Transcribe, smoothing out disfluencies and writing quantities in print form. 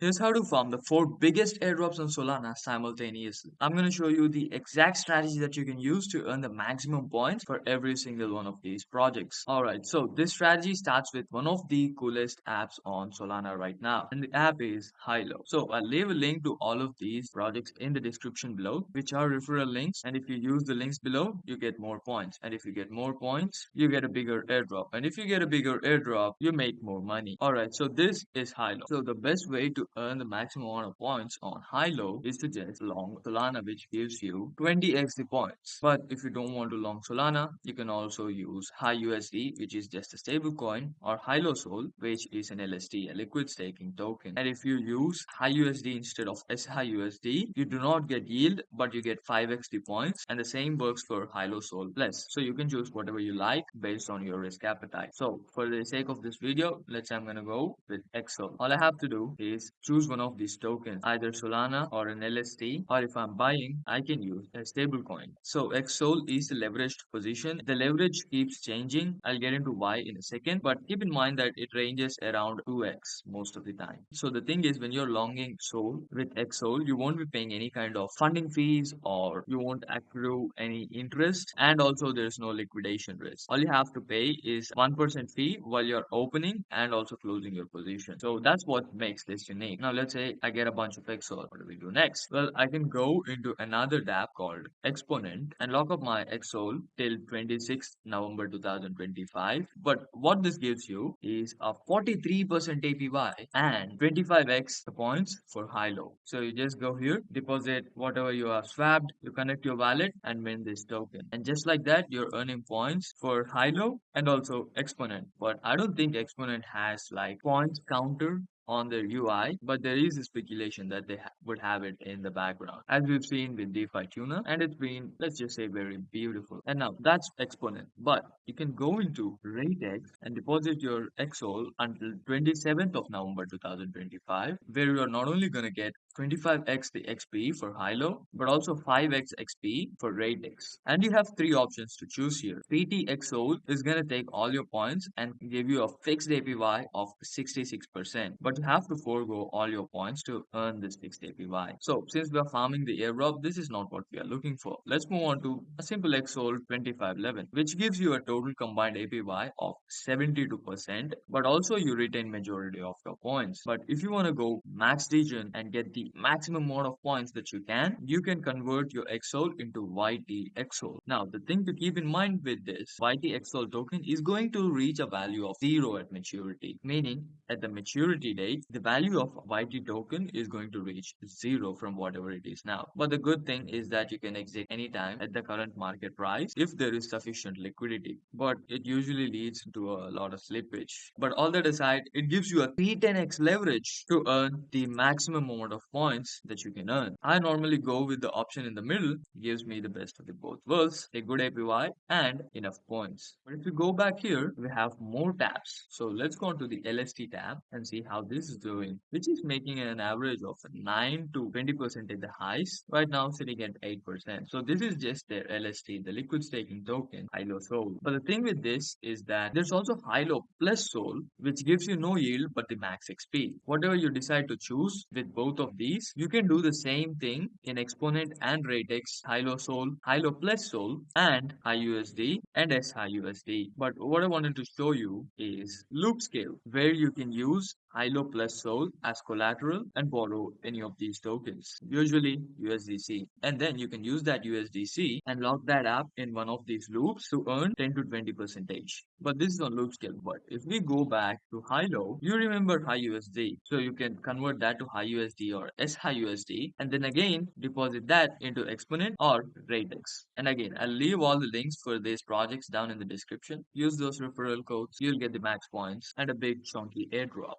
Here's how to farm the 4 biggest airdrops on Solana simultaneously. I'm going to show you the exact strategy that you can use to earn the maximum points for every single one of these projects. Alright, so this strategy starts with one of the coolest apps on Solana right now, and the app is Hylo. So I'll leave a link to all of these projects in the description below, which are referral links, and if you use the links below, you get more points. And if you get more points, you get a bigger airdrop. And if you get a bigger airdrop, you make more money. Alright, so this is Hylo. So the best way to earn the maximum amount of points on Hylo is to just long Solana, which gives you 20x the points. But if you don't want to long Solana, you can also use HiUSD, which is just a stable coin, or HiloSol, which is an LST, a liquid staking token. And if you use HiUSD instead of SHIUSD, you do not get yield, but you get 5x the points. And the same works for HiloSol Plus. So you can choose whatever you like based on your risk appetite. So for the sake of this video, let's say I'm gonna go with xSOL. All I have to do is choose one of these tokens, either Solana or an LST, or if I'm buying, I can use a stable coin. So xSOL is a leveraged position. The leverage keeps changing. I'll get into why in a second, but keep in mind that it ranges around 2x most of the time. So the thing is, when you're longing SOL with xSOL, you won't be paying any kind of funding fees, or you won't accrue any interest, and also there's no liquidation risk. All you have to pay is 1% fee while you're opening and also closing your position. So that's what makes this unique. Now let's say I get a bunch of xSOL. What do we do next? Well, I can go into another dApp called Exponent and lock up my xSOL till 26th November 2025. But what this gives you is a 43% APY and 25x the points for Hylo. So you just go here, deposit whatever you have swapped, you connect your wallet and mint this token. And just like that, you're earning points for Hylo and also Exponent. But I don't think Exponent has like points counter on their UI, but there is a speculation that they would have it in the background, as we've seen with DeFi Tuna, and it's been, let's just say, very beautiful. And now that's Exponent, but you can go into Ratex and deposit your xSOL until 27th of November 2025, where you are not only going to get 25x the XP for Hylo, but also 5x XP for Ratex. And you have 3 options to choose here. PTXO is going to take all your points and give you a fixed APY of 66%, but you have to forego all your points to earn this fixed APY. So since we are farming the airdrop, this is not what we are looking for. Let's move on to a simple XSOL 2511, which gives you a total combined APY of 72%, but also you retain majority of your points. But if you want to go max region and get the maximum amount of points that you can convert your XSOL into YT Now, the thing to keep in mind with this YT token is going to reach a value of 0 at maturity, meaning at the maturity date, the value of YT token is going to reach 0 from whatever it is now. But the good thing is that you can exit anytime at the current market price if there is sufficient liquidity. But it usually leads to a lot of slippage. But all that aside, it gives you a 310x leverage to earn the maximum amount of points that you can earn. I normally go with the option in the middle, gives me the best of the both worlds, a good APY and enough points. But if you go back here, we have more tabs. So let's go to the LST tab and see how this is doing, which is making an average of 9 to 20% at the highs. Right now sitting at 8%. So this is just their LST, the liquid staking token, Hylo Sol. But the thing with this is that there's also Hylo Plus Sol, which gives you no yield but the max XP. Whatever you decide to choose with both of these, you can do the same thing in Exponent and Ratex, Hylo Sol, Hylo Plus Sol, and HiUSD and SHIUSD. But what I wanted to show you is Loopscale, where you can use Hylo Plus Sol as collateral and borrow any of these tokens, usually USDC. And then you can use that USDC and lock that up in one of these loops to earn 10 to 20 percentage. But this is on Loopscale. But if we go back to Hylo, you remember HiUSD. So you can convert that to HiUSD or SHIUSD and then again deposit that into Exponent or Ratex. And again, I'll leave all the links for these projects down in the description. Use those referral codes, you'll get the max points and a big chunky airdrop.